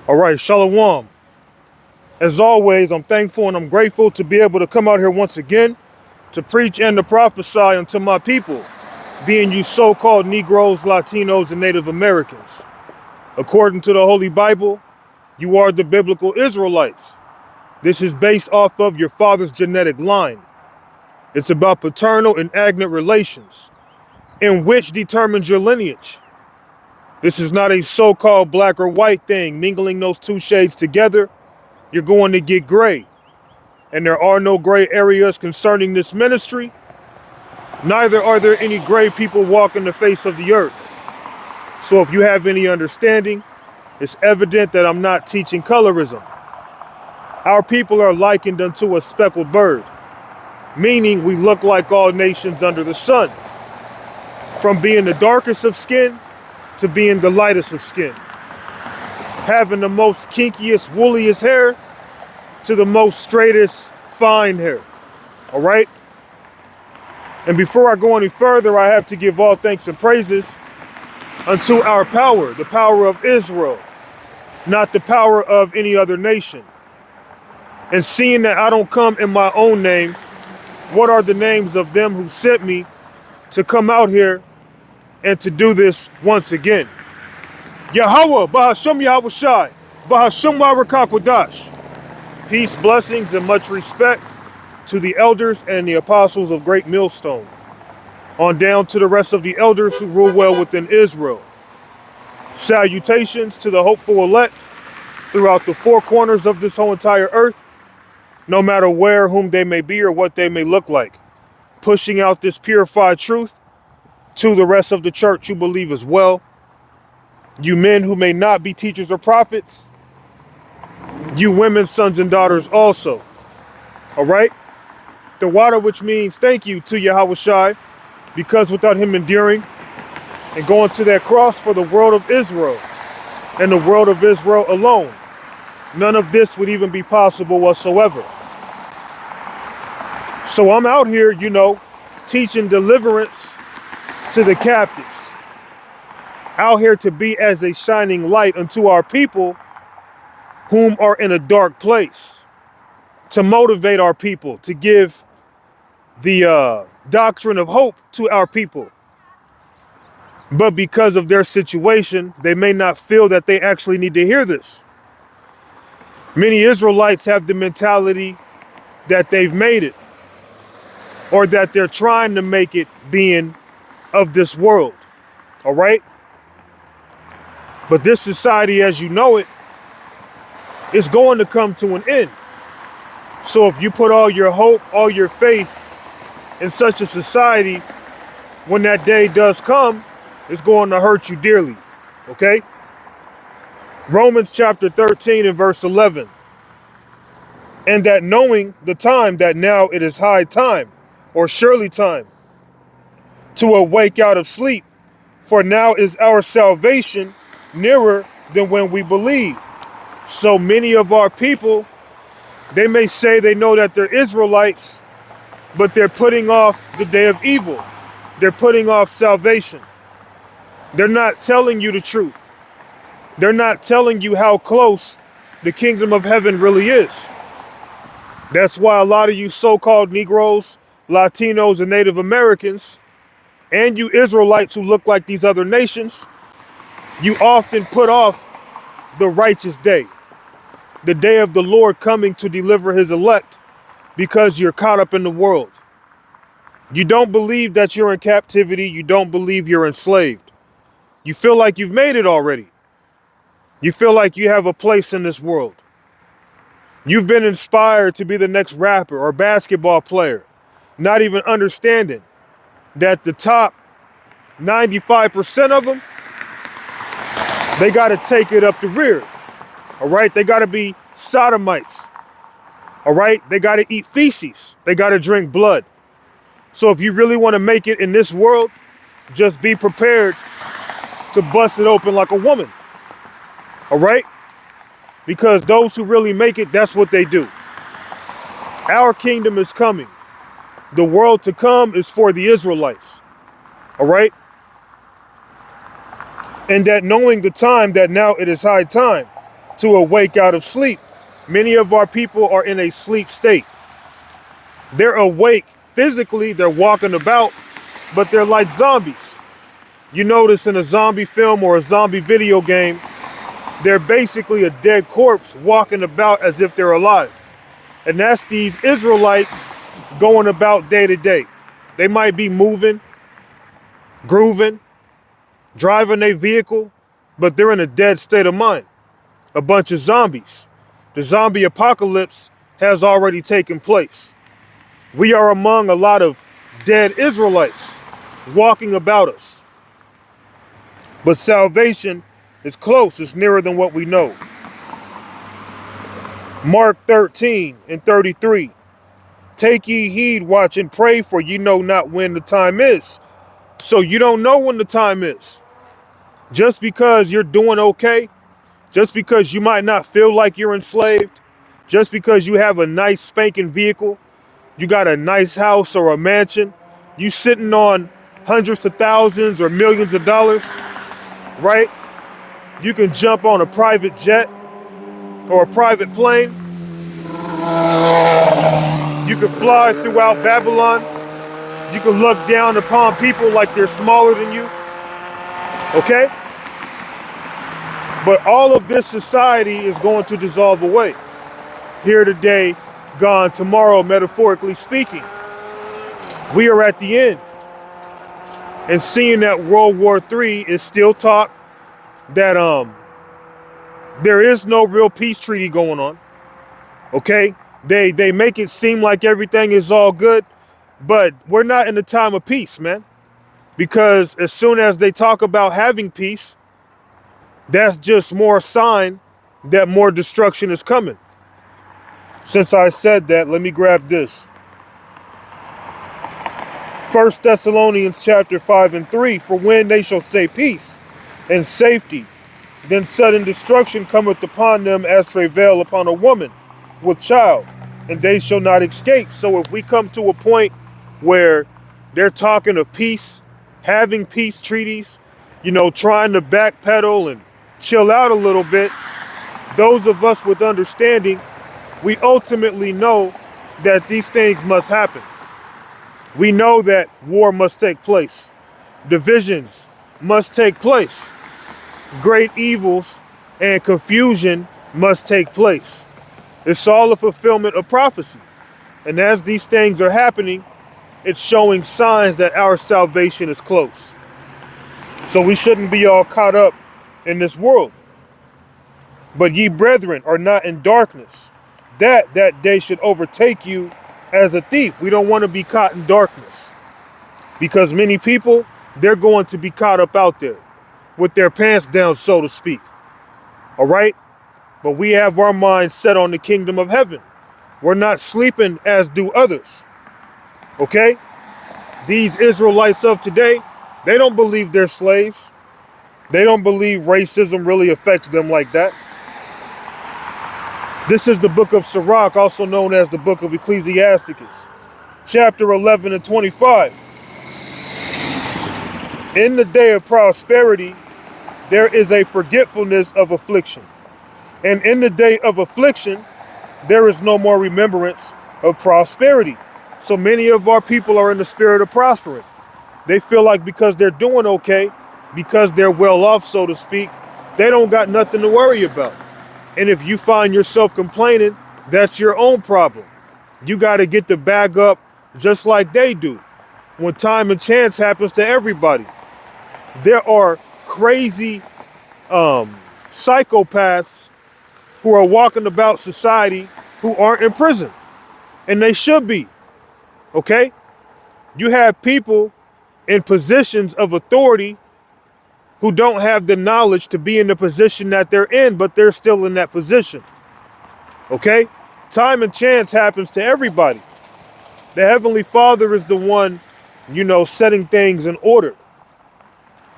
All right, Shalom. As always, I'm thankful and I'm grateful to be able to come out here once again to preach and to prophesy unto my people, being you so-called Negroes, Latinos, and Native Americans. According to the Holy Bible, you are the biblical Israelites. This is based off of your father's genetic line. It's about paternal and agnet relations, in which determines your lineage. This is not a so-called black or white thing. Mingling those two shades together, you're going to get gray. And there are no gray areas concerning this ministry. Neither are there any gray people walking the face of the earth. So if you have any understanding, it's evident that I'm not teaching colorism. Our people are likened unto a speckled bird, meaning we look like all nations under the sun, from being the darkest of skin to being the lightest of skin, having the most kinkiest, woolliest hair to the most straightest, fine hair. All right? And before I go any further, I have to give all thanks and praises unto our power, the power of Israel, not the power of any other nation. And seeing that I don't come in my own name, what are the names of them who sent me to come out here and to do this once again? Yahweh, Bahashem Yahweh Shai, Bahashem Warakwadash. Peace, blessings, and much respect to the elders and the apostles of Great Millstone, on down to the rest of the elders who rule well within Israel. Salutations to the hopeful elect throughout the four corners of this whole entire earth, no matter where, whom they may be, or what they may look like, pushing out this purified truth to the rest of the church who believe as well. You men who may not be teachers or prophets, you women, sons and daughters also. All right? The water, which means thank you to Yahweh Shai, because without him enduring and going to that cross for the world of Israel and the world of Israel alone, none of this would even be possible whatsoever. So I'm out here, teaching deliverance to the captives, out here to be as a shining light unto our people whom are in a dark place, to motivate our people, to give the doctrine of hope to our people. But because of their situation, they may not feel that they actually need to hear this. Many Israelites have the mentality that they've made it, or that they're trying to make it being of this world. All right? But this society, as you know it, is going to come to an end. So if you put all your hope, all your faith in such a society, when that day does come, it's going to hurt you dearly. Okay? Romans chapter 13 and verse 11. And that knowing the time that now it is high time, or surely time, to awake out of sleep, for now is our salvation nearer than when we believe. So many of our people, they may say they know that they're Israelites, but they're putting off the day of evil. They're putting off salvation. They're not telling you the truth. They're not telling you how close the kingdom of heaven really is. That's why a lot of you so-called Negroes, Latinos, and Native Americans, and you Israelites who look like these other nations, you often put off the righteous day, the day of the Lord coming to deliver his elect, because you're caught up in the world. You don't believe that you're in captivity. You don't believe you're enslaved. You feel like you've made it already. You feel like you have a place in this world. You've been inspired to be the next rapper or basketball player, not even understanding that the top 95% of them, they got to take it up the rear. All right? They got to be sodomites. All right? They got to eat feces. They got to drink blood. So if you really want to make it in this world, just be prepared to bust it open like a woman. All right? Because those who really make it, that's what they do. Our kingdom is coming. The world to come is for the Israelites. All right? And that knowing the time that now it is high time, to awake out of sleep. Many of our people are in a sleep state. They're awake physically, they're walking about, but they're like zombies. You notice in a zombie film or a zombie video game, they're basically a dead corpse walking about as if they're alive. And that's these Israelites going about day to day. They might be moving, grooving, driving a vehicle, but they're in a dead state of mind. A bunch of zombies. The zombie apocalypse has already taken place. We are among a lot of dead Israelites walking about us. But salvation is close, it's nearer than what we know. Mark 13:33. Take ye heed, watch and pray, for ye know not when the time is. So you don't know when the time is. Just because you're doing okay, just because you might not feel like you're enslaved, just because you have a nice spanking vehicle, you got a nice house or a mansion, you sitting on hundreds of thousands or millions of dollars, right? You can jump on a private jet or a private plane. You can fly throughout Babylon. You can look down upon people like they're smaller than you. Okay? But all of this society is going to dissolve away. Here today, gone tomorrow, metaphorically speaking. We are at the end. And seeing that World War III is still talk, that there is no real peace treaty going on. Okay? They make it seem like everything is all good, but we're not in the time of peace, man. Because as soon as they talk about having peace, that's just more sign that more destruction is coming. Since I said that, let me grab this. 1 Thessalonians chapter 5:3, for when they shall say peace and safety, then sudden destruction cometh upon them as travail upon a woman with child, and they shall not escape. So if we come to a point where they're talking of peace, having peace treaties, trying to backpedal and chill out a little bit, those of us with understanding, we ultimately know that these things must happen. We know that war must take place. Divisions must take place. Great evils and confusion must take place. It's all a fulfillment of prophecy. And as these things are happening, it's showing signs that our salvation is close. So we shouldn't be all caught up in this world. But ye brethren are not in darkness, that day should overtake you as a thief. We don't want to be caught in darkness. Because many people, they're going to be caught up out there with their pants down, so to speak. All right? But we have our minds set on the kingdom of heaven. We're not sleeping as do others. Okay? These Israelites of today, they don't believe they're slaves. They don't believe racism really affects them like that. This is the book of Sirach, also known as the book of Ecclesiasticus, chapter 11:25. In the day of prosperity, there is a forgetfulness of affliction. And in the day of affliction, there is no more remembrance of prosperity. So many of our people are in the spirit of prospering. They feel like because they're doing okay, because they're well off, so to speak, they don't got nothing to worry about. And if you find yourself complaining, that's your own problem. You got to get the bag up just like they do. When time and chance happens to everybody. There are crazy psychopaths who are walking about society who aren't in prison. And they should be. Okay? You have people in positions of authority who don't have the knowledge to be in the position that they're in, but they're still in that position. Okay? Time and chance happens to everybody. The Heavenly Father is the one, setting things in order.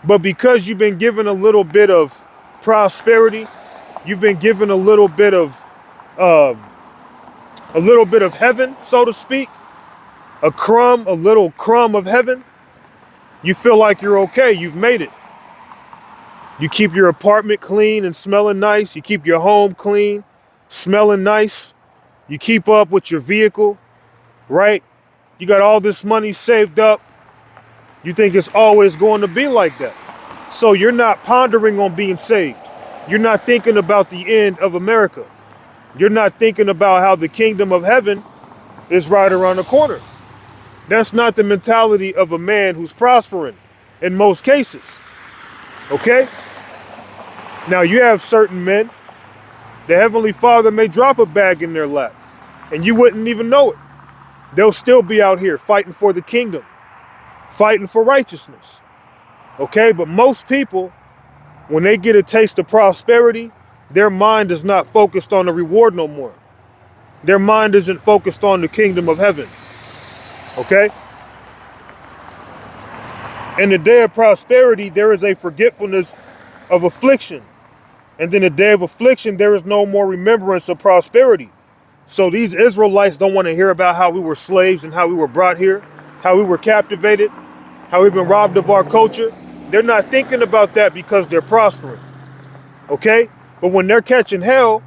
But because you've been given a little bit of prosperity, you've been given a little bit of heaven, so to speak, a little crumb of heaven, you feel like you're okay, you've made it. You keep your apartment clean and smelling nice. You keep your home clean, smelling nice. You keep up with your vehicle, right? You got all this money saved up. You think it's always going to be like that. So you're not pondering on being saved. You're not thinking about the end of America. You're not thinking about how the kingdom of heaven is right around the corner. That's not the mentality of a man who's prospering in most cases. Okay? Now you have certain men, the Heavenly Father may drop a bag in their lap and you wouldn't even know it. They'll still be out here fighting for the kingdom, fighting for righteousness. Okay? But most people, when they get a taste of prosperity, their mind is not focused on the reward no more. Their mind isn't focused on the kingdom of heaven. Okay? In the day of prosperity, there is a forgetfulness of affliction. And then the day of affliction, there is no more remembrance of prosperity. So these Israelites don't want to hear about how we were slaves and how we were brought here, how we were captivated, how we've been robbed of our culture. They're not thinking about that because they're prospering. Okay? But when they're catching hell,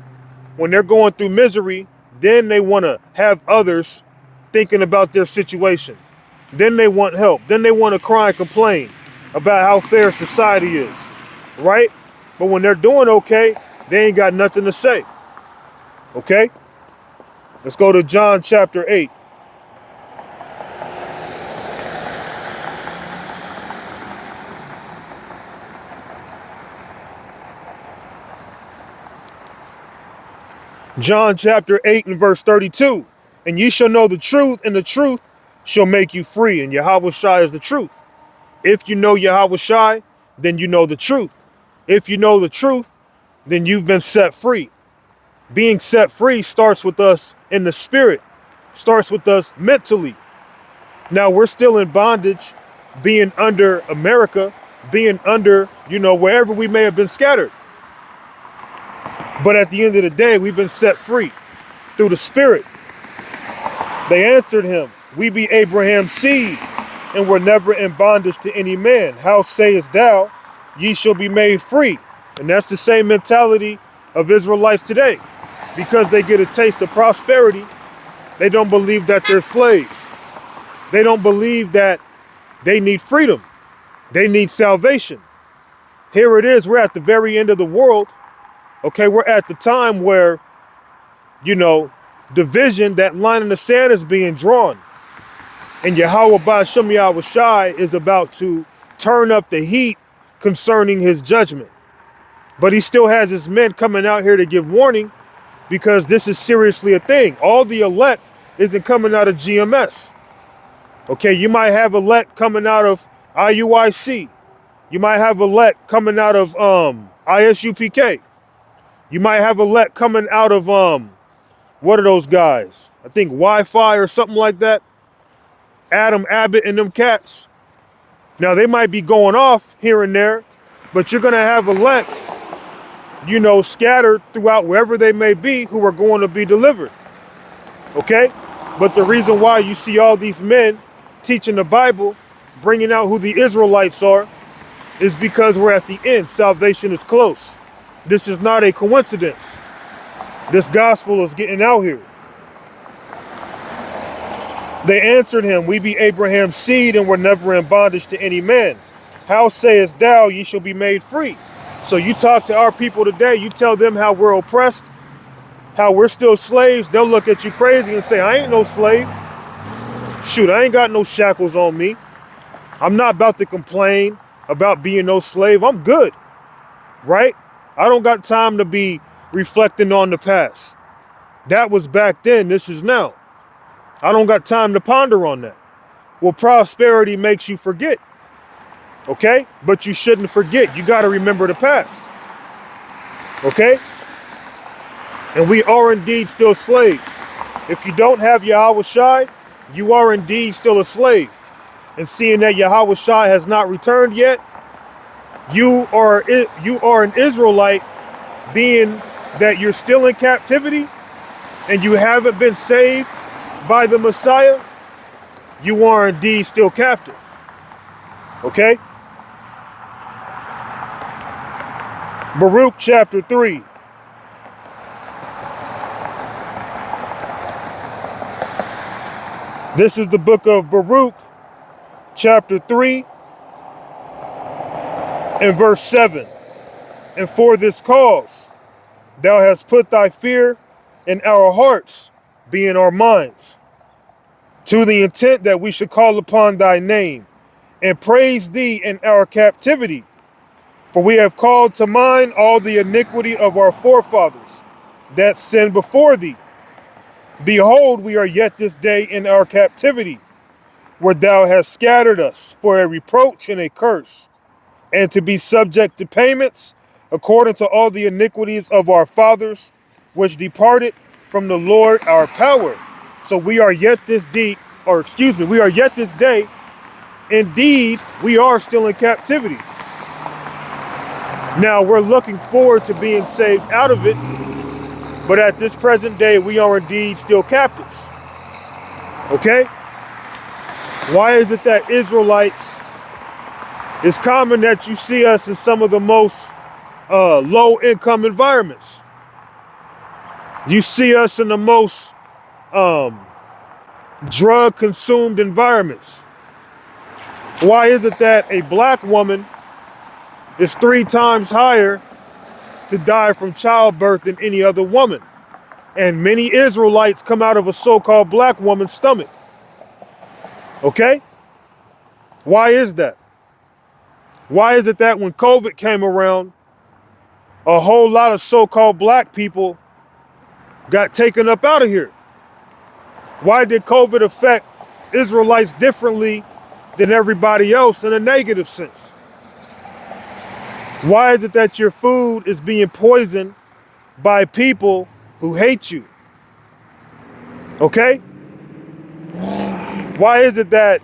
when they're going through misery, then they want to have others thinking about their situation. Then they want help. Then they want to cry and complain about how fair society is. Right? But when they're doing okay, they ain't got nothing to say. Okay? Let's go to John chapter 8. John chapter 8 and verse 32. And ye shall know the truth, and the truth shall make you free. And Yahweh Shai is the truth. If you know Yahweh Shai, then you know the truth. If you know the truth, then you've been set free. Being set free starts with us in the spirit, starts with us mentally. Now we're still in bondage, being under America, being under, wherever we may have been scattered. But at the end of the day, we've been set free through the spirit. They answered him, we be Abraham's seed, and were never in bondage to any man. How sayest thou, ye shall be made free? And that's the same mentality of Israelites today. Because they get a taste of prosperity, they don't believe that they're slaves. They don't believe that they need freedom. They need salvation. Here it is, we're at the very end of the world. Okay, we're at the time where, division, that line in the sand is being drawn. And Yahweh Ba'ashem Yahweh Shai is about to turn up the heat concerning his judgment. But he still has his men coming out here to give warning because this is seriously a thing. All the elect isn't coming out of GMS. Okay, you might have elect coming out of IUIC. You might have elect coming out of ISUPK. You might have elect coming out of, what are those guys? I think Wi-Fi or something like that. Adam Abbott and them cats. Now, they might be going off here and there, but you're going to have elect, scattered throughout wherever they may be who are going to be delivered. Okay? But the reason why you see all these men teaching the Bible, bringing out who the Israelites are, is because we're at the end. Salvation is close. This is not a coincidence. This gospel is getting out here. They answered him, we be Abraham's seed and were never in bondage to any man. How sayest thou, ye shall be made free? So you talk to our people today, you tell them how we're oppressed, how we're still slaves, they'll look at you crazy and say, I ain't no slave. Shoot, I ain't got no shackles on me. I'm not about to complain about being no slave. I'm good, right? I don't got time to be reflecting on the past. That was back then, this is now. I don't got time to ponder on that. Well, prosperity makes you forget. Okay? But you shouldn't forget. You got to remember the past. Okay? And we are indeed still slaves. If you don't have Yahweh Shai, you are indeed still a slave. And seeing that Yahweh Shai has not returned yet, you are an Israelite, being that you're still in captivity and you haven't been saved by the Messiah, you are indeed still captive. Okay? Baruch chapter 3. This is the book of Baruch chapter 3 and verse 7. And for this cause thou hast put thy fear in our hearts, being our minds, to the intent that we should call upon thy name and praise thee in our captivity. For we have called to mind all the iniquity of our forefathers that sinned before thee. Behold, we are yet this day in our captivity, where thou hast scattered us for a reproach and a curse, and to be subject to payments according to all the iniquities of our fathers, which departed from the Lord our power. So we are yet this deep, or excuse me, we are yet this day. Indeed, we are still in captivity. Now we're looking forward to being saved out of it, but at this present day, we are indeed still captives. Okay? Why is it that Israelites, it's common that you see us in some of the most low income environments. You see us in the most drug consumed environments. Why is it that a black woman is 3 times higher to die from childbirth than any other woman? And many Israelites come out of a so-called black woman's stomach. Okay? Why is that? Why is it that when COVID came around, a whole lot of so-called black people got taken up out of here? Why did COVID affect Israelites differently than everybody else in a negative sense? Why is it that your food is being poisoned by people who hate you? Okay? Why is it that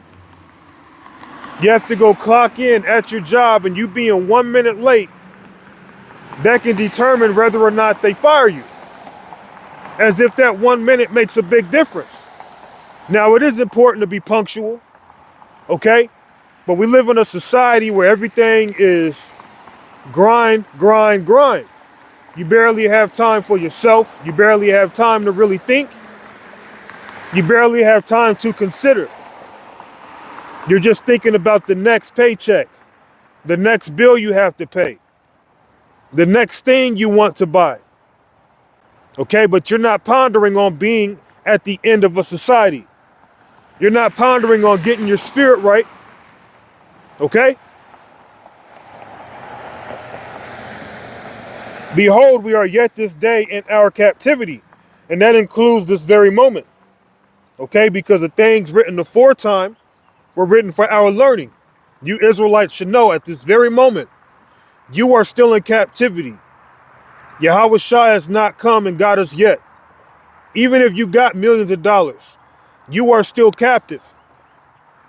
you have to go clock in at your job and you being 1 minute late, that can determine whether or not they fire you? As if that 1 minute makes a big difference. Now, it is important to be punctual, okay? But we live in a society where everything is grind, grind, grind. You barely have time for yourself. You barely have time to really think. You barely have time to consider. You're just thinking about the next paycheck, the next bill you have to pay, the next thing you want to buy. Okay, but you're not pondering on being at the end of a society. You're not pondering on getting your spirit right. Okay? Behold, we are yet this day in our captivity. And that includes this very moment. Okay, because the things written aforetime were written for our learning. You Israelites should know at this very moment, you are still in captivity. Yahweh Shai has not come and got us yet. Even if you got millions of dollars, you are still captive.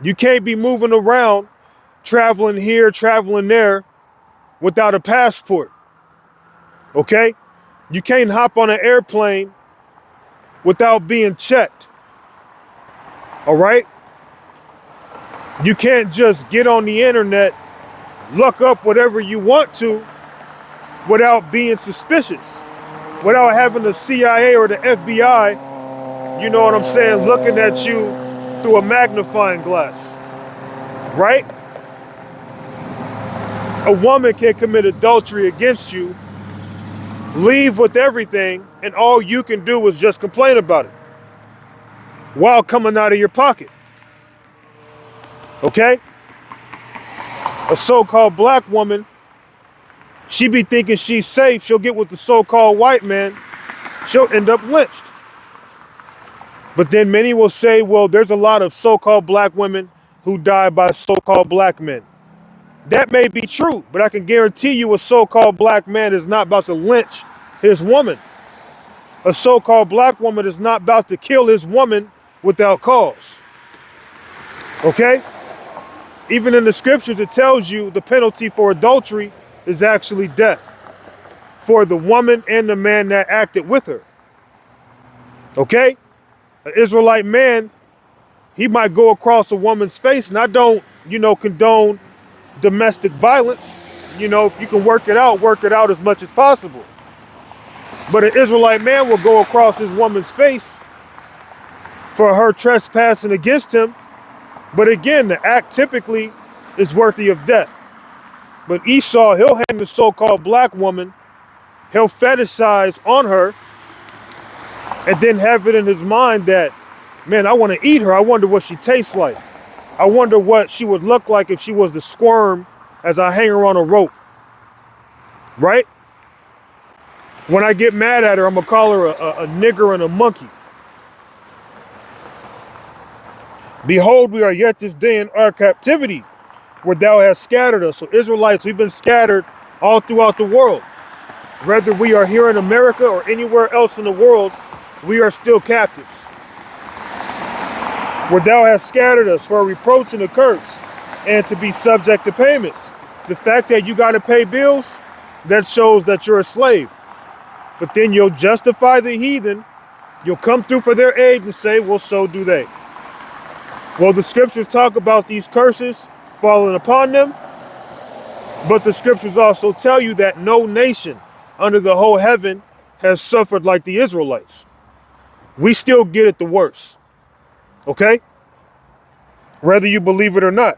You can't be moving around, traveling here, traveling there, without a passport. Okay? You can't hop on an airplane without being checked. All right? You can't just get on the internet, look up whatever you want to without being suspicious, without having the CIA or the FBI, you know what I'm saying, looking at you through a magnifying glass, right? A woman can commit adultery against you, leave with everything, and all you can do is just complain about it while coming out of your pocket. Okay? A so-called black woman, she be thinking she's safe. She'll get with the so-called white man. She'll end up lynched. But then many will say, well, there's a lot of so-called black women who die by so-called black men. That may be true, but I can guarantee you a so-called black man is not about to lynch his woman. A so-called black woman is not about to kill his woman without cause. Okay? Even in the scriptures, it tells you the penalty for adultery is actually death for the woman and the man that acted with her. Okay? An Israelite man, he might go across a woman's face, and I don't, condone domestic violence. if you can work it out as much as possible. But an Israelite man will go across his woman's face for her trespassing against him. But again, the act typically is worthy of death. But Esau, he'll hang the so-called black woman, he'll fetishize on her, and then have it in his mind that, man, I want to eat her. I wonder what she tastes like. I wonder what she would look like if she was to squirm as I hang her on a rope. Right? When I get mad at her, I'm going to call her a nigger and a monkey. Behold, we are yet this day in our captivity, where thou hast scattered us. So Israelites, we've been scattered all throughout the world. Whether we are here in America or anywhere else in the world, we are still captives. Where thou hast scattered us for a reproach and a curse, and to be subject to payments. The fact that you got to pay bills, that shows that you're a slave. But then you'll justify the heathen. You'll come through for their aid and say, well, so do they. Well, the scriptures talk about these curses falling upon them. But the scriptures also tell you that no nation under the whole heaven has suffered like the Israelites. We still get it the worst. Okay? Whether you believe it or not.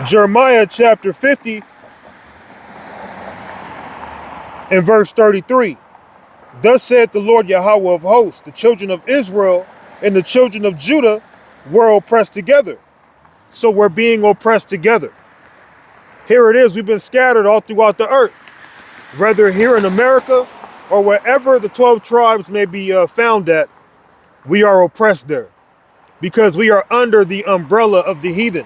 Jeremiah chapter 50 and verse 33. Thus saith the Lord Yahweh of hosts, the children of Israel and the children of Judah were oppressed together. So we're being oppressed together. Here it is, we've been scattered all throughout the earth. Whether here in America or wherever the 12 tribes may be found at, we are oppressed there. Because we are under the umbrella of the heathen.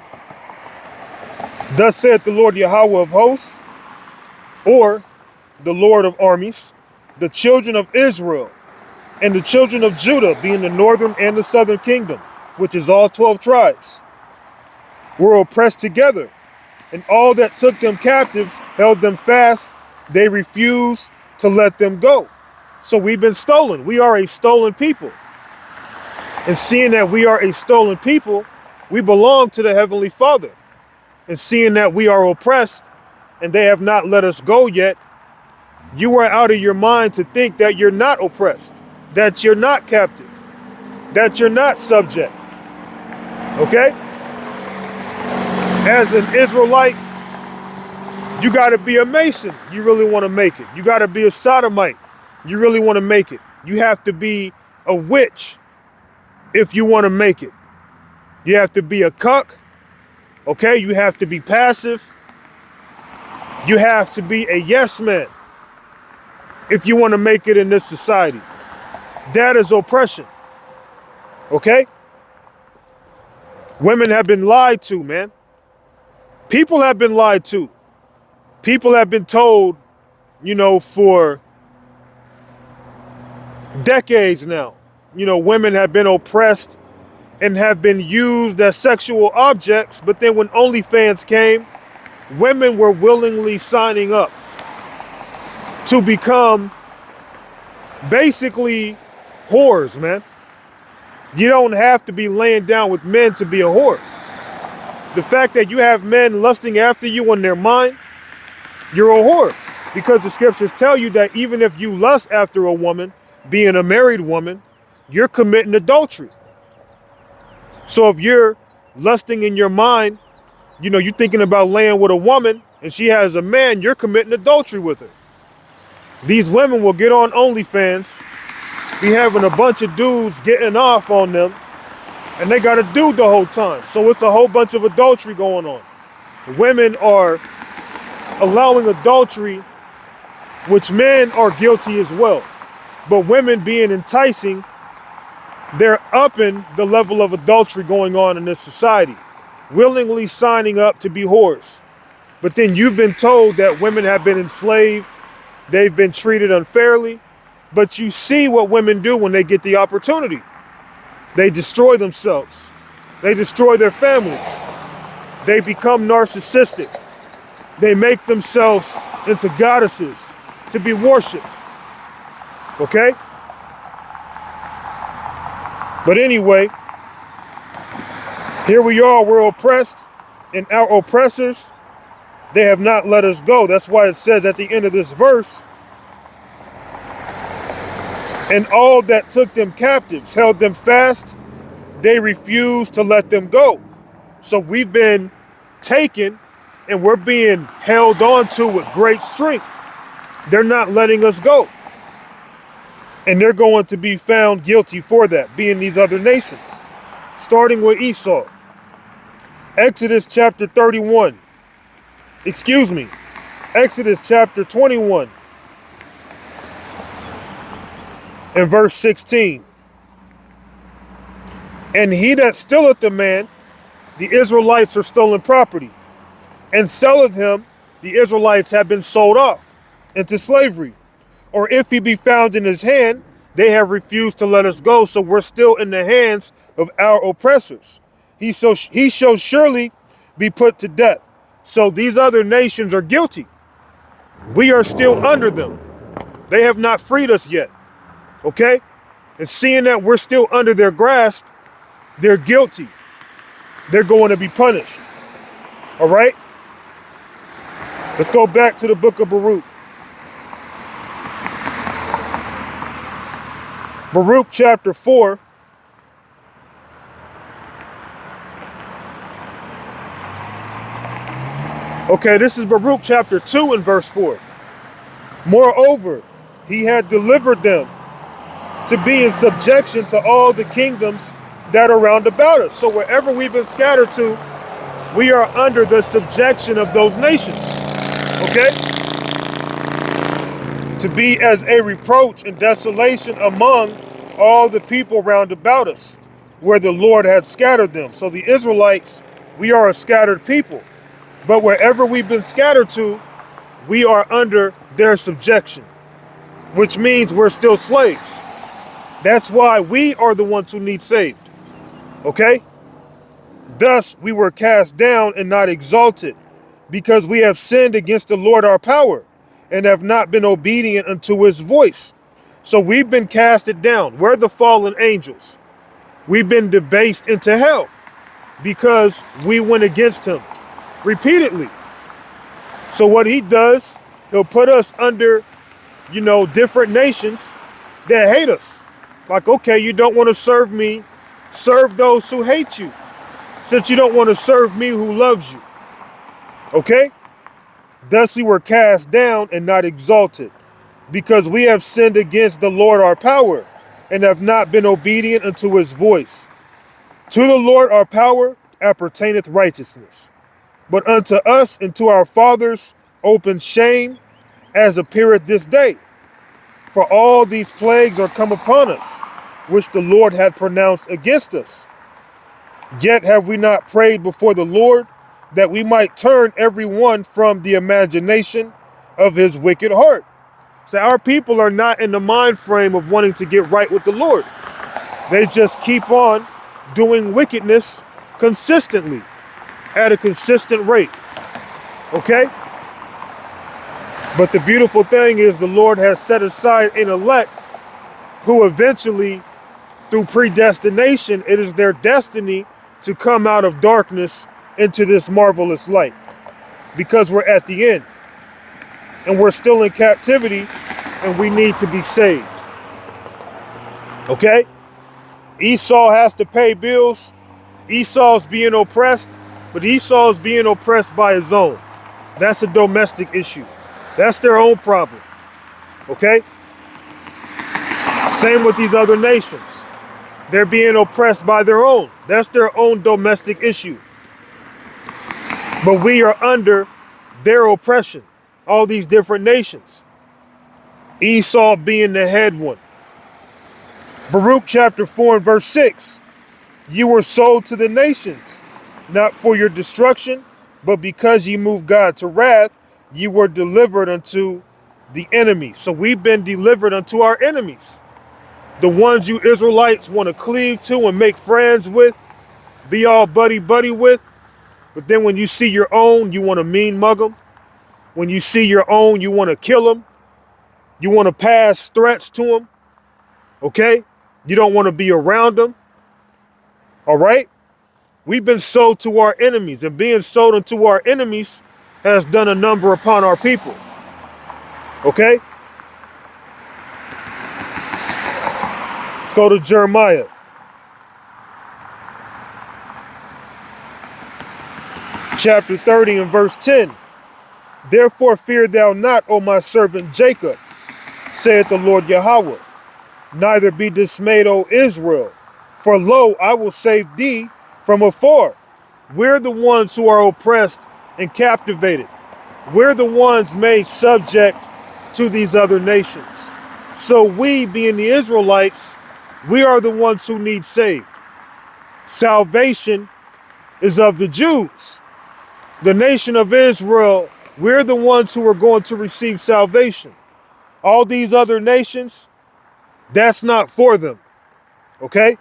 Thus saith the Lord Yahweh of hosts, or the Lord of armies, the children of Israel and the children of Judah, being the northern and the southern kingdom, which is all 12 tribes, were oppressed together, and all that took them captives held them fast. They refused to let them go. So we've been stolen. We are a stolen people. And seeing that we are a stolen people, we belong to the Heavenly Father. And seeing that we are oppressed and they have not let us go yet, you are out of your mind to think that you're not oppressed, that you're not captive, that you're not subject. Okay? As an Israelite, you got to be a Mason. You really want to make it. You got to be a Sodomite. You really want to make it. You have to be a witch if you want to make it. You have to be a cuck. Okay? You have to be passive. You have to be a yes man if you want to make it in this society. That is oppression. Okay? Women have been lied to, man. People have been lied to. People have been told, for decades now, women have been oppressed and have been used as sexual objects. But then when OnlyFans came, women were willingly signing up to become basically whores, man. You don't have to be laying down with men to be a whore. The fact that you have men lusting after you in their mind, you're a whore. Because the scriptures tell you that even if you lust after a woman, being a married woman, you're committing adultery. So if you're lusting in your mind, you're thinking about laying with a woman and she has a man, you're committing adultery with her. These women will get on OnlyFans, be having a bunch of dudes getting off on them, and they got a dude the whole time. So it's a whole bunch of adultery going on. Women are allowing adultery, which men are guilty as well. But women being enticing, they're upping the level of adultery going on in this society, willingly signing up to be whores. But then you've been told that women have been enslaved, they've been treated unfairly, but you see what women do when they get the opportunity. They destroy themselves. They destroy their families. They become narcissistic. They make themselves into goddesses to be worshipped. Okay? But anyway, Here we are, we're oppressed, and our oppressors, they have not let us go. That's why it says at the end of this verse, and all that took them captives held them fast, they refused to let them go. So we've been taken and we're being held on to with great strength. They're not letting us go. And they're going to be found guilty for that, being these other nations. Starting with Esau. Exodus chapter 31. Exodus chapter 21 and verse 16. And he that stealeth the man, the Israelites are stolen property, and selleth him, the Israelites have been sold off into slavery. Or if he be found in his hand, they have refused to let us go, so we're still in the hands of our oppressors. He shall surely be put to death. So these other nations are guilty. We are still under them. They have not freed us yet. Okay? And seeing that we're still under their grasp, they're guilty. They're going to be punished. All right? Let's go back to the book of Baruch. Baruch chapter 4. Okay, this is Baruch chapter 2 and verse 4. Moreover, he had delivered them to be in subjection to all the kingdoms that are round about us. So wherever we've been scattered to, we are under the subjection of those nations. Okay? To be as a reproach and desolation among all the people round about us, where the Lord had scattered them. So the Israelites, we are a scattered people. But wherever we've been scattered to, we are under their subjection, which means we're still slaves. That's why we are the ones who need saved. Okay? Thus we were cast down and not exalted, because we have sinned against the Lord our power, and have not been obedient unto his voice. So we've been casted down. We're the fallen angels. We've been debased into hell because we went against him repeatedly. So what he does, he'll put us under, different nations that hate us. Like, okay, you don't want to serve me, serve those who hate you, since you don't want to serve me who loves you. Okay? Thus we were cast down and not exalted, because we have sinned against the Lord our power, and have not been obedient unto his voice. To the Lord our power appertaineth righteousness, but unto us and to our fathers open shame, as appeareth this day. For all these plagues are come upon us, which the Lord hath pronounced against us. Yet have we not prayed before the Lord, that we might turn every one from the imagination of his wicked heart. So our people are not in the mind frame of wanting to get right with the Lord. They just keep on doing wickedness consistently, at a consistent rate. Okay? But the beautiful thing is the Lord has set aside an elect who eventually, through predestination, it is their destiny to come out of darkness into this marvelous light. Because we're at the end. And we're still in captivity, and we need to be saved. Okay? Esau has to pay bills. Esau's being oppressed, but Esau's being oppressed by his own. That's a domestic issue. That's their own problem. Okay? Same with these other nations. They're being oppressed by their own. That's their own domestic issue. But we are under their oppression. All these different nations. Esau being the head one. Baruch chapter 4 and verse 6. You were sold to the nations, not for your destruction, but because ye moved God to wrath, you were delivered unto the enemy. So we've been delivered unto our enemies. The ones you Israelites want to cleave to and make friends with, be all buddy-buddy with. But then when you see your own, you want to mean mug them. When you see your own, you want to kill them. You want to pass threats to them. Okay? You don't want to be around them. All right? We've been sold to our enemies, and being sold unto our enemies has done a number upon our people. Okay? Let's go to Jeremiah. Chapter 30 and verse 10. Therefore fear thou not, O my servant Jacob, saith the Lord Yahweh. Neither be dismayed, O Israel, for lo, I will save thee from afar. We're the ones who are oppressed and captivated. We're the ones made subject to these other nations. So we, being the Israelites, we are the ones who need saved. Salvation is of the Jews. The nation of Israel, we're the ones who are going to receive salvation. All these other nations, that's not for them. Okay?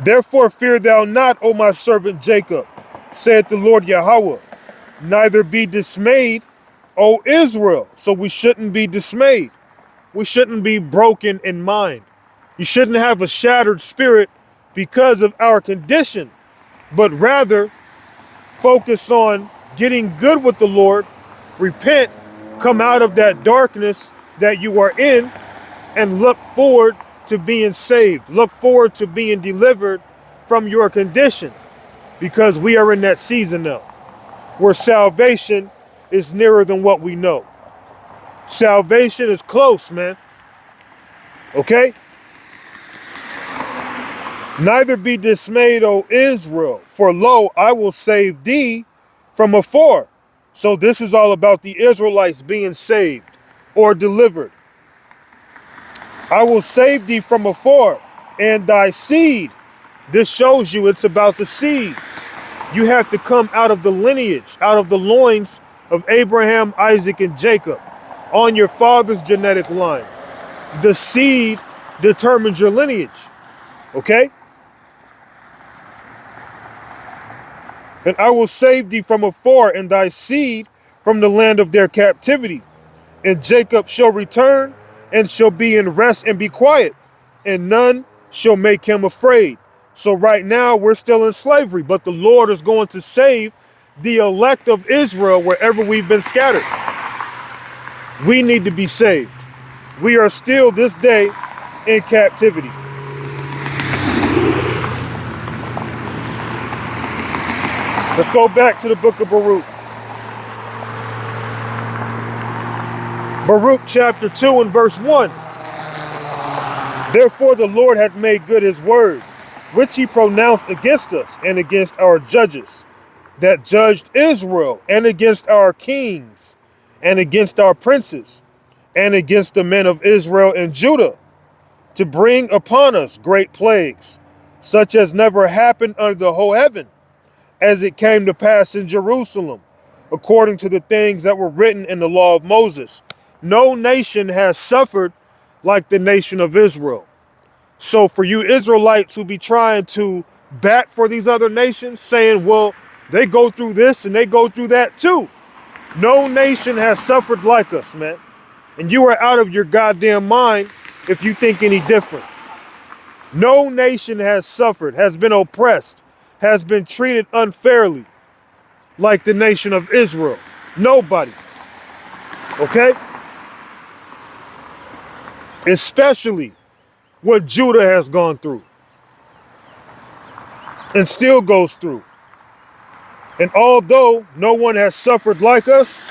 Therefore fear thou not, O my servant Jacob, saith the Lord Yahweh. Neither be dismayed, O Israel. So we shouldn't be dismayed. We shouldn't be broken in mind. You shouldn't have a shattered spirit because of our condition, but rather focus on getting good with the Lord, repent, come out of that darkness that you are in, and look forward to being saved. Look forward to being delivered from your condition, because we are in that season now where salvation is nearer than what we know. Salvation is close, man. Okay? Neither be dismayed, O Israel, for lo, I will save thee from afar. So this is all about the Israelites being saved or delivered. I will save thee from afar, and thy seed. This shows you it's about the seed. You have to come out of the lineage, out of the loins of Abraham, Isaac, and Jacob, on your father's genetic line. The seed determines your lineage. Okay? And I will save thee from afar, and thy seed from the land of their captivity. And Jacob shall return, and shall be in rest and be quiet, and none shall make him afraid. So right now we're still in slavery, but the Lord is going to save the elect of Israel wherever we've been scattered. We need to be saved. We are still this day in captivity. Let's go back to the book of Baruch. Baruch chapter 2 and verse 1. Therefore the Lord hath made good his word, which he pronounced against us and against our judges, that judged Israel, and against our kings, and against our princes, and against the men of Israel and Judah, to bring upon us great plagues, such as never happened under the whole heaven, as it came to pass in Jerusalem, according to the things that were written in the law of Moses. No nation has suffered like the nation of Israel. So for you Israelites who be trying to bat for these other nations, saying, well, they go through this and they go through that too. No nation has suffered like us, man. And you are out of your goddamn mind if you think any different. No nation has suffered, has been oppressed, has been treated unfairly like the nation of Israel. Nobody. Okay? Especially what Judah has gone through and still goes through. And although no one has suffered like us,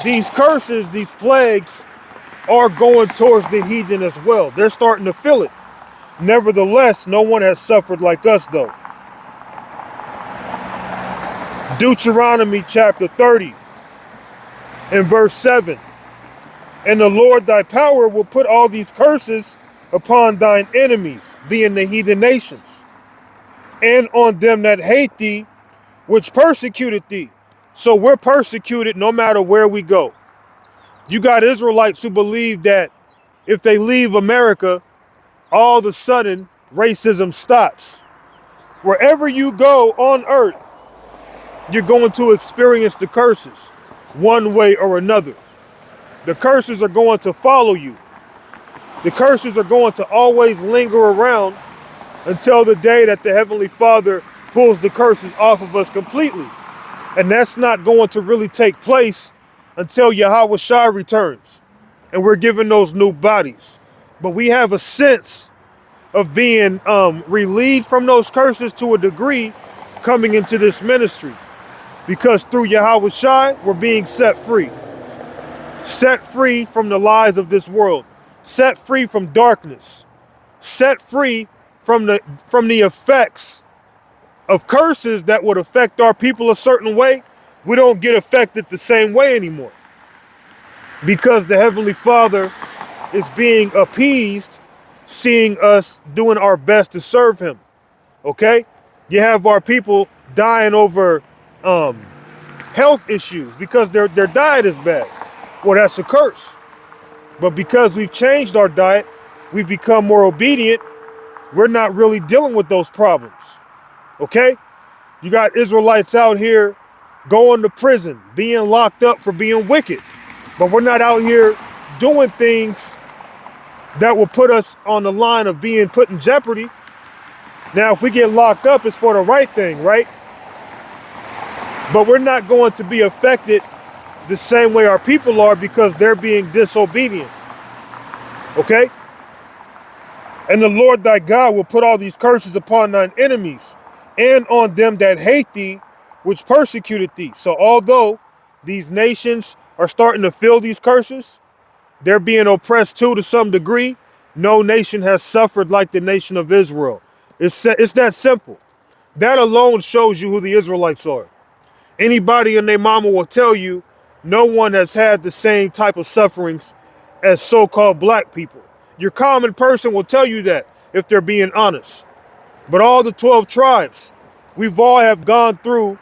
these curses, these plagues are going towards the heathen as well. They're starting to feel it. Nevertheless, no one has suffered like us though. Deuteronomy chapter 30 and verse 7. And the Lord thy power will put all these curses upon thine enemies, being the heathen nations, and on them that hate thee, which persecuted thee. So we're persecuted no matter where we go. You got Israelites who believe that if they leave America, all of a sudden racism stops. Wherever you go on earth, you're going to experience the curses one way or another. The curses are going to follow you. The curses are going to always linger around until the day that the Heavenly Father pulls the curses off of us completely. And that's not going to really take place until Yahweh Shai returns and we're given those new bodies. But we have a sense of being relieved from those curses to a degree coming into this ministry, because through Yahweh Shai, we're being set free from the lies of this world, set free from darkness, set free from the effects of curses that would affect our people a certain way. We don't get affected the same way anymore because the Heavenly Father is being appeased, seeing us doing our best to serve him. Okay? You have our people dying over health issues because their diet is bad. Well, that's a curse. But because we've changed our diet, we've become more obedient, we're not really dealing with those problems. Okay? You got Israelites out here going to prison, being locked up for being wicked. But we're not out here doing things that will put us on the line of being put in jeopardy. Now, if we get locked up, it's for the right thing, right? But we're not going to be affected the same way our people are because they're being disobedient. Okay? And the Lord thy God will put all these curses upon thine enemies and on them that hate thee, which persecuted thee. So although these nations are starting to feel these curses, they're being oppressed too to some degree. No nation has suffered like the nation of Israel. It's that simple. That alone shows you who the Israelites are. Anybody and their mama will tell you no one has had the same type of sufferings as so-called black people. Your common person will tell you that if they're being honest. But all the 12 tribes, we've all have gone through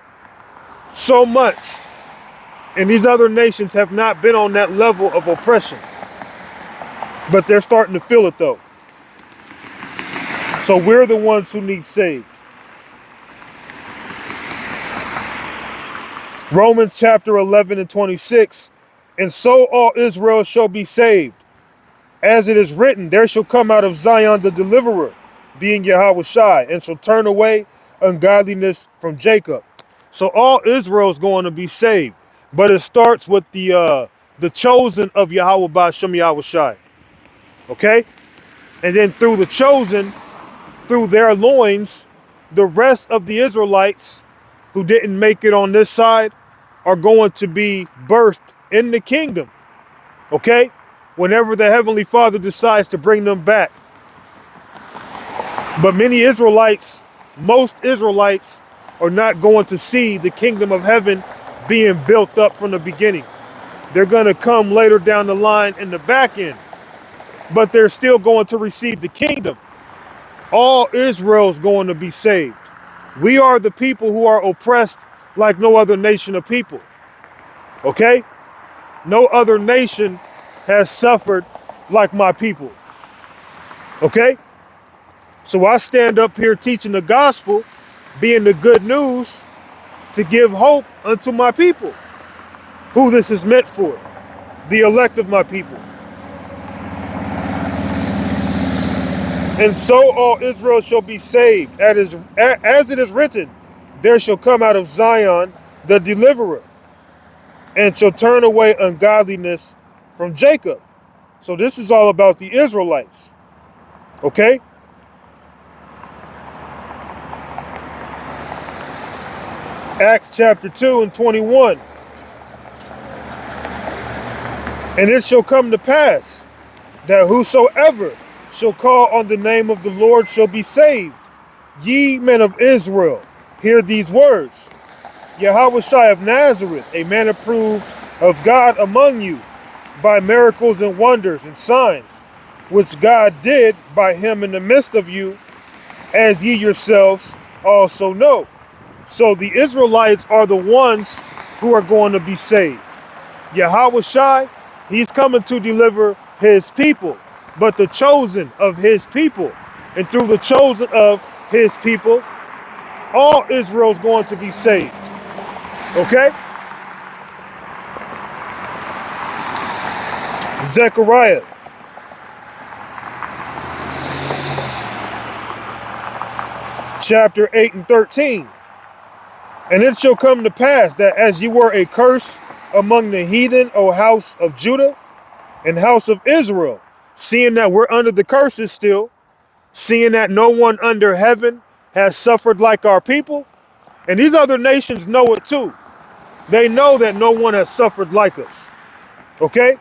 so much. And these other nations have not been on that level of oppression. But they're starting to feel it though. So we're the ones who need saved. Romans chapter 11 and 26. And so all Israel shall be saved. As it is written, there shall come out of Zion the deliverer, being Yahweh Shai, and shall turn away ungodliness from Jacob. So all Israel is going to be saved. But it starts with the chosen of Yahweh Ba'ashem Yahweh Shai. Okay? And then through the chosen, through their loins, the rest of the Israelites who didn't make it on this side are going to be birthed in the kingdom. Okay? Whenever the Heavenly Father decides to bring them back. But many Israelites, most Israelites, are not going to see the kingdom of heaven being built up from the beginning. They're going to come later down the line in the back end. But they're still going to receive the kingdom. All Israel's going to be saved. We are the people who are oppressed like no other nation of people. Okay? No other nation has suffered like my people. Okay? So I stand up here teaching the gospel, being the good news, to give hope unto my people, who this is meant for, the elect of my people. And so all Israel shall be saved, as it is written, there shall come out of Zion the deliverer, and shall turn away ungodliness from Jacob. So this is all about the Israelites. Okay? Acts chapter 2 and 21. And it shall come to pass that whosoever shall call on the name of the Lord shall be saved. Ye men of Israel, hear these words. Yahweh Shai of Nazareth, a man approved of God among you, by miracles and wonders and signs, which God did by him in the midst of you, as ye yourselves also know. So the Israelites are the ones who are going to be saved. Yahweh Shai, he's coming to deliver his people, but the chosen of his people. And through the chosen of his people, all Israel's going to be saved. Okay? Zechariah chapter 8 and 13. And it shall come to pass that as you were a curse among the heathen, O house of Judah and house of Israel, seeing that we're under the curses still, seeing that no one under heaven has suffered like our people, and these other nations know it too. They know that no one has suffered like us. Okay?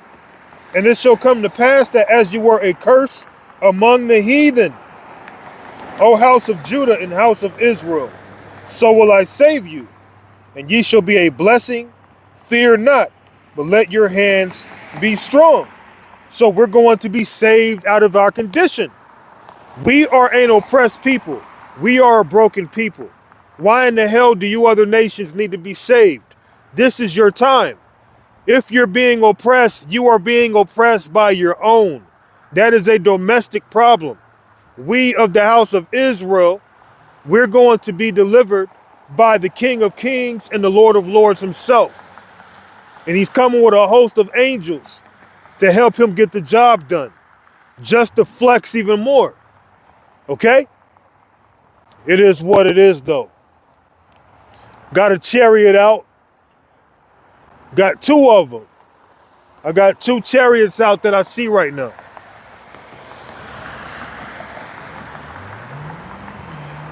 And it shall come to pass that as you were a curse among the heathen, O house of Judah and house of Israel, so will I save you, and ye shall be a blessing. Fear not, but let your hands be strong. So we're going to be saved out of our condition. We are an oppressed people. We are a broken people. Why in the hell do you other nations need to be saved? This is your time. If you're being oppressed, you are being oppressed by your own. That is a domestic problem. We of the house of Israel, we're going to be delivered by the King of Kings and the Lord of Lords himself. And he's coming with a host of angels to help him get the job done, just to flex even more. Okay? It is what it is, though. Got a chariot out. Got two of them. I got two chariots out that I see right now.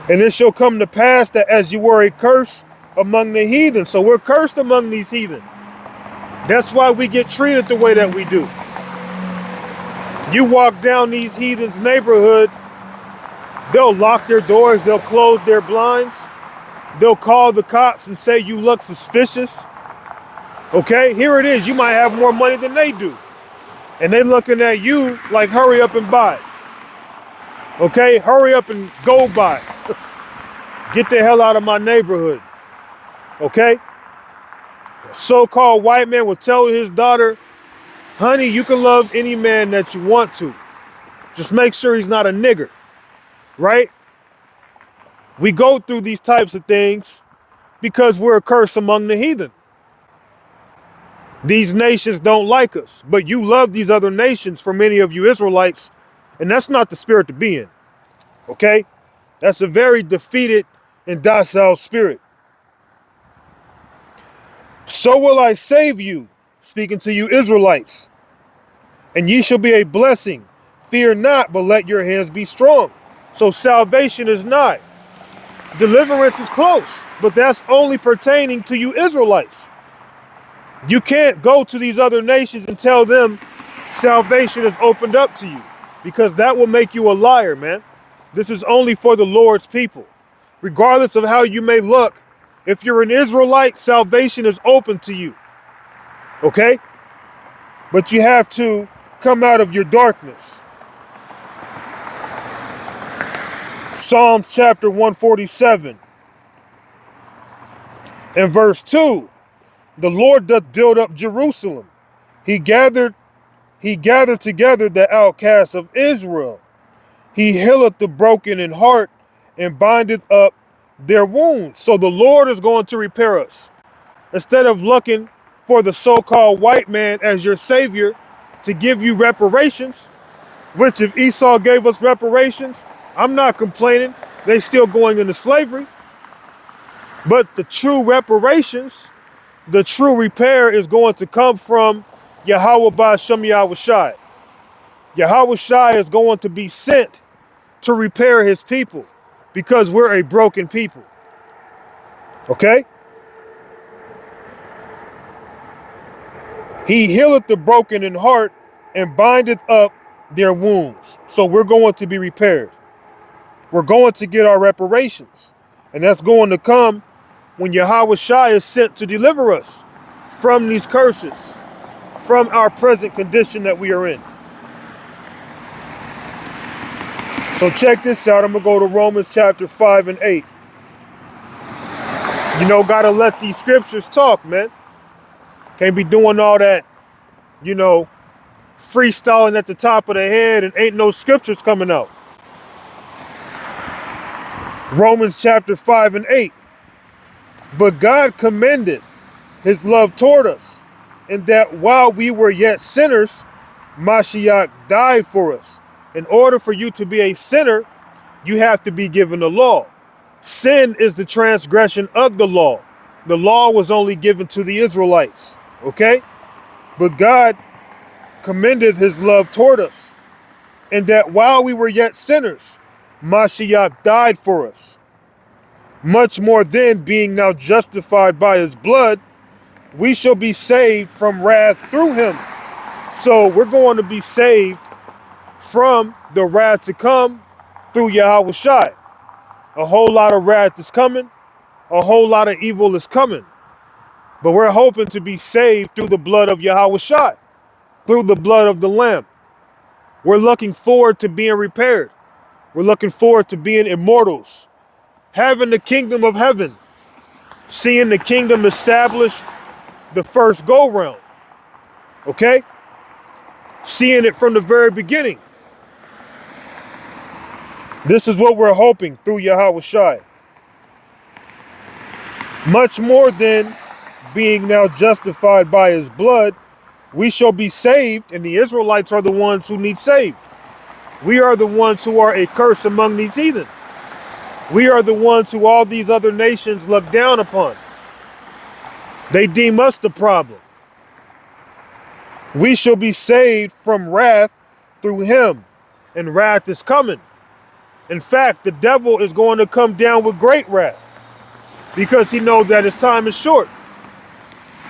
And it shall come to pass that as you were a curse among the heathen. So we're cursed among these heathen. That's why we get treated the way that we do. You walk down these heathens' neighborhood, they'll lock their doors, they'll close their blinds, they'll call the cops and say you look suspicious. Okay, here it is. You might have more money than they do. And they looking at you like, hurry up and buy. Okay, hurry up and go buy. Get the hell out of my neighborhood. Okay? A so-called white man will tell his daughter, honey, you can love any man that you want to. Just make sure he's not a nigger. Right? We go through these types of things because we're a curse among the heathen. These nations don't like us, but you love these other nations for many of you Israelites, and that's not the spirit to be in. Okay? That's a very defeated and docile spirit. So will I save you, speaking to you Israelites, and ye shall be a blessing. Fear not, but let your hands be strong. So salvation is nigh. Deliverance is close, but that's only pertaining to you Israelites. You can't go to these other nations and tell them salvation is opened up to you, because that will make you a liar, man. This is only for the Lord's people. Regardless of how you may look, if you're an Israelite, salvation is open to you. Okay? But you have to come out of your darkness. Psalms chapter 147 and verse 2. The Lord doth build up Jerusalem. He gathered together the outcasts of Israel. He healeth the broken in heart and bindeth up their wounds. So the Lord is going to repair us. Instead of looking for the so-called white man as your savior to give you reparations, which if Esau gave us reparations, I'm not complaining. They still going into slavery. But the true reparations, the true repair is going to come from Yahweh Ba'Shem Yahweh Shai. Yahweh Shai is going to be sent to repair his people because we're a broken people. Okay? He healeth the broken in heart and bindeth up their wounds. So we're going to be repaired. We're going to get our reparations. And that's going to come when Yahweh Shai is sent to deliver us from these curses, from our present condition that we are in. So check this out. I'm going to go to Romans chapter 5 and 8. You know, got to let these scriptures talk, man. Can't be doing all that, you know, freestyling at the top of the head and ain't no scriptures coming out. Romans chapter 5 and 8. But God commendeth his love toward us, in that while we were yet sinners, Mashiach died for us. In order for you to be a sinner, you have to be given the law. Sin is the transgression of the law. The law was only given to the Israelites, okay? But God commended his love toward us, and that while we were yet sinners, Mashiach died for us. Much more then, being now justified by his blood, we shall be saved from wrath through him. So we're going to be saved from the wrath to come through Yahweh Shai. A whole lot of wrath is coming. A whole lot of evil is coming. But we're hoping to be saved through the blood of Yahweh Shai, through the blood of the Lamb. We're looking forward to being repaired. We're looking forward to being immortals, having the kingdom of heaven, seeing the kingdom established the first go round. Okay? Seeing it from the very beginning. This is what we're hoping through Yahweh Shai. Much more than being now justified by his blood, we shall be saved, and the Israelites are the ones who need saved. We are the ones who are a curse among these heathen. We are the ones who all these other nations look down upon. They deem us the problem. We shall be saved from wrath through him, and wrath is coming. In fact, the devil is going to come down with great wrath because he knows that his time is short.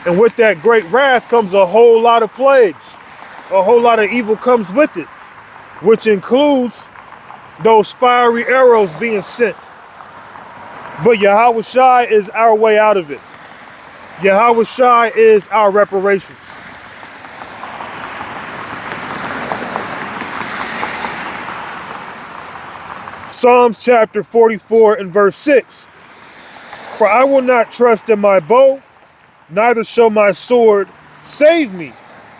And with that great wrath comes a whole lot of plagues. A whole lot of evil comes with it, which includes those fiery arrows being sent. But Yahweh Shai is our way out of it. Yahweh Shai is our reparations. Psalms chapter 44 and verse 6. For I will not trust in my bow, neither shall my sword save me.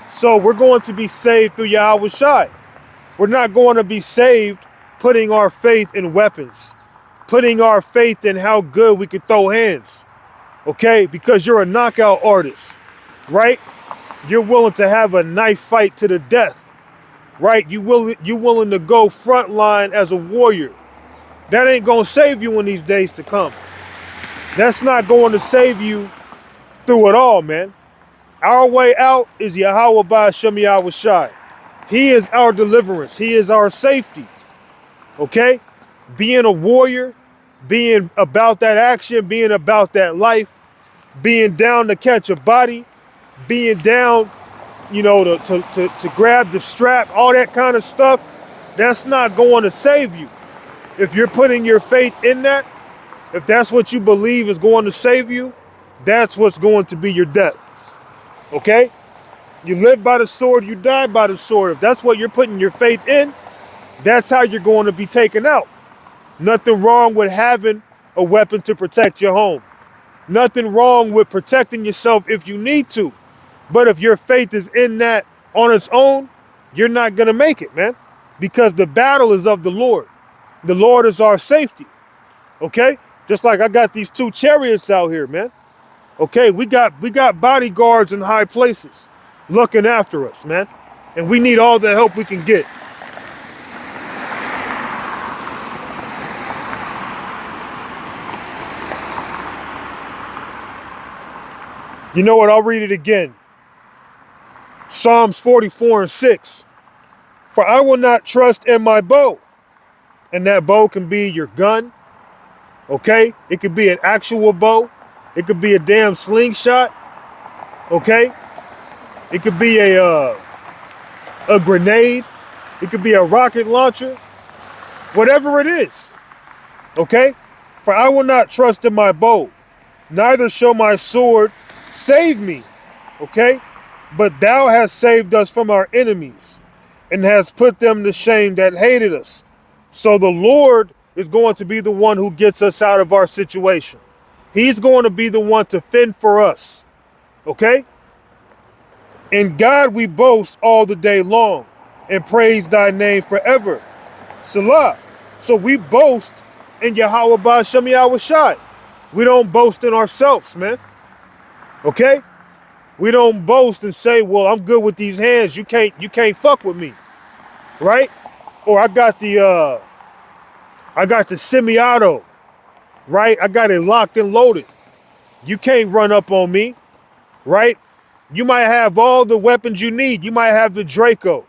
So we're going to be saved through Yahweh Shai. We're not going to be saved putting our faith in weapons, putting our faith in how good we can throw hands. Okay? Because you're a knockout artist, right? You're willing to have a knife fight to the death, right? You willing to go front line as a warrior. That ain't going to save you in these days to come. That's not going to save you through it all, man. Our way out is Yahweh Ba'ashem Yahweh Shai. He is our deliverance. He is our safety. Okay? Being a warrior, being about that action, being about that life, being down to catch a body, being down, to grab the strap, all that kind of stuff, that's not going to save you. If you're putting your faith in that, if that's what you believe is going to save you, that's what's going to be your death. Okay? You live by the sword, you die by the sword. If that's what you're putting your faith in, that's how you're going to be taken out. Nothing wrong with having a weapon to protect your home. Nothing wrong with protecting yourself if you need to. But if your faith is in that on its own, you're not going to make it, man. Because the battle is of the Lord. The Lord is our safety. Okay? Just like I got these two chariots out here, man. Okay, we got bodyguards in high places looking after us, man. And we need all the help we can get. You know what? I'll read it again. Psalms 44 and 6. For I will not trust in my bow. And that bow can be your gun. Okay? It could be an actual bow. It could be a damn slingshot. Okay? It could be a grenade. It could be a rocket launcher. Whatever it is. Okay? For I will not trust in my bow, neither shall my sword save me. Okay? But thou hast saved us from our enemies, and hast put them to shame that hated us. So the Lord is going to be the one who gets us out of our situation. He's going to be the one to fend for us. Okay? In God we boast all the day long, and praise thy name forever. Salah. So we boast in Yahweh Ba'ashem Yahweh Shai. We don't boast in ourselves, man. Okay? We don't boast and say, well, I'm good with these hands. You can't fuck with me. Right? Or I got the semi-auto. right? I got it locked and loaded. You can't run up on me, right? You might have all the weapons you need. You might have the Draco.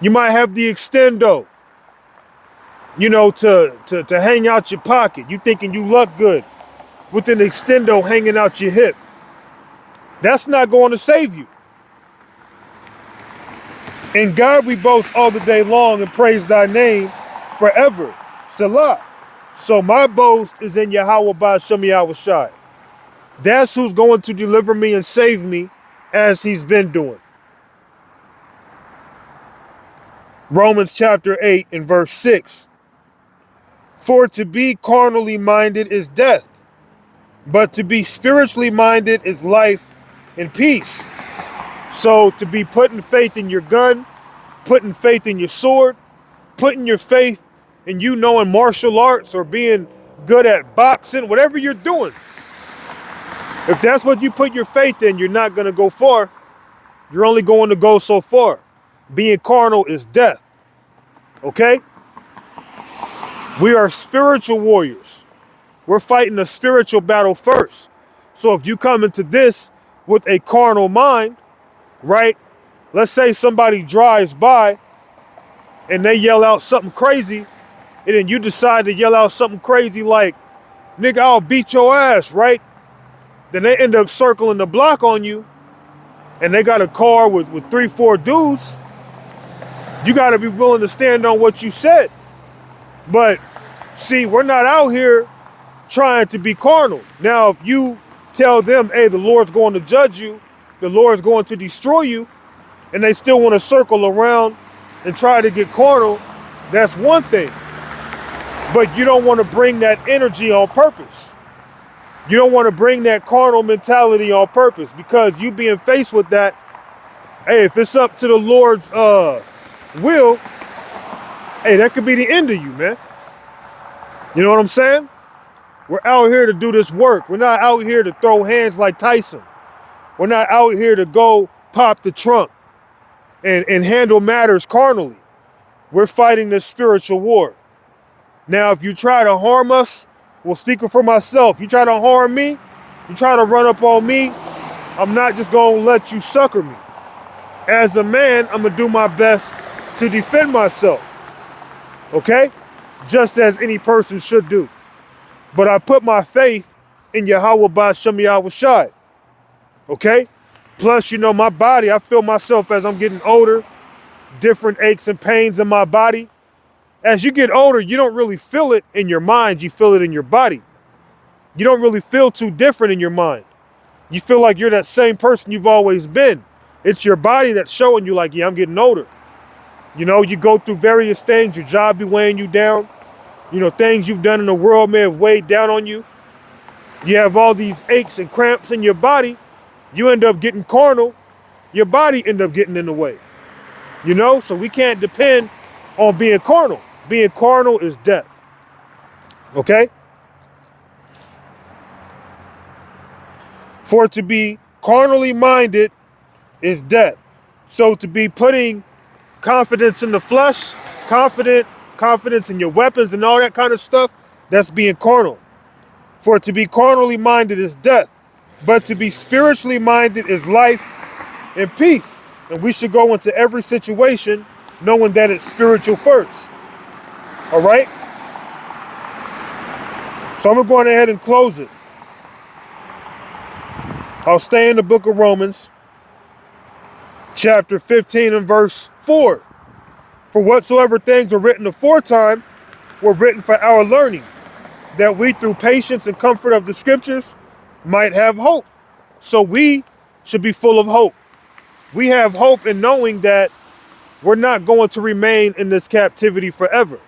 You might have the Extendo, to hang out your pocket. You thinking you look good with an Extendo hanging out your hip. That's not going to save you. In God we boast all the day long and praise thy name forever. Salah. So my boast is in Yahweh Ba'ashem Yahweh Shai. That's who's going to deliver me and save me as he's been doing. Romans chapter 8 and verse 6. For to be carnally minded is death, but to be spiritually minded is life and peace. So to be putting faith in your gun, putting faith in your sword, putting your faith in you knowing martial arts or being good at boxing, whatever you're doing. If that's what you put your faith in, you're not going to go far. You're only going to go so far. Being carnal is death. Okay? We are spiritual warriors. We're fighting a spiritual battle first. So if you come into this with a carnal mind, right? Let's say somebody drives by and they yell out something crazy, and then you decide to yell out something crazy like, nigga, I'll beat your ass, right? Then they end up circling the block on you, and they got a car with 3-4 dudes. You got to be willing to stand on what you said. But see, we're not out here trying to be carnal. Now, if you tell them, hey, the Lord's going to judge you, the Lord's going to destroy you, and they still want to circle around and try to get carnal, that's one thing. But you don't want to bring that energy on purpose. You don't want to bring that carnal mentality on purpose, because you being faced with that, hey, if it's up to the Lord's will, hey, that could be the end of you, man. You know what I'm saying? We're out here to do this work. We're not out here to throw hands like Tyson. We're not out here to go pop the trunk and handle matters carnally. We're fighting this spiritual war. Now, if you try to harm us, well, speaking for myself, you try to harm me, you try to run up on me, I'm not just going to let you sucker me. As a man, I'm going to do my best to defend myself. Okay? Just as any person should do. But I put my faith in Yahweh Ba'ashem Yahweh Shai. Okay? Plus, my body, I feel myself as I'm getting older, different aches and pains in my body. As you get older, you don't really feel it in your mind, you feel it in your body. You don't really feel too different in your mind. You feel like you're that same person you've always been. It's your body that's showing you like, yeah, I'm getting older. You go through various things, your job be weighing you down. Things you've done in the world may have weighed down on you. You have all these aches and cramps in your body. You end up getting carnal. Your body end up getting in the way. So we can't depend on being carnal. Being carnal is death. Okay? For to be carnally minded is death. So to be putting confidence in the flesh, confidence in your weapons and all that kind of stuff, that's being carnal. For to be carnally minded is death, but to be spiritually minded is life and peace. And we should go into every situation knowing that it's spiritual first. All right? So I'm going to go ahead and close it. I'll stay in the book of Romans, chapter 15 and verse 4. For whatsoever things were written aforetime were written for our learning, that we through patience and comfort of the scriptures might have hope. So we should be full of hope. We have hope in knowing that we're not going to remain in this captivity forever.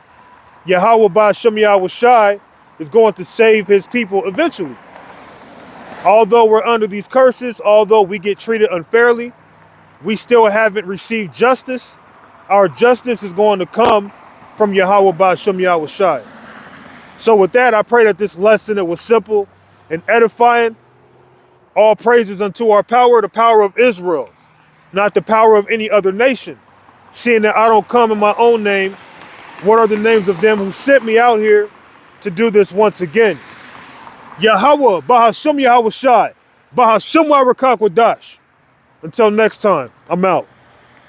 Yahweh Ba'ashem Yahweh Shai is going to save his people eventually. Although we're under these curses, although we get treated unfairly, we still haven't received justice. Our justice is going to come from Yahweh Ba'ashem Yahweh Shai. So with that, I pray that this lesson, it was simple and edifying. All praises unto our power, the power of Israel, not the power of any other nation. Seeing that I don't come in my own name, what are the names of them who sent me out here to do this once again. Yahweh, Bahashum Yahweh Shai, Bahashum Warakak Wadash. Until next time, I'm out.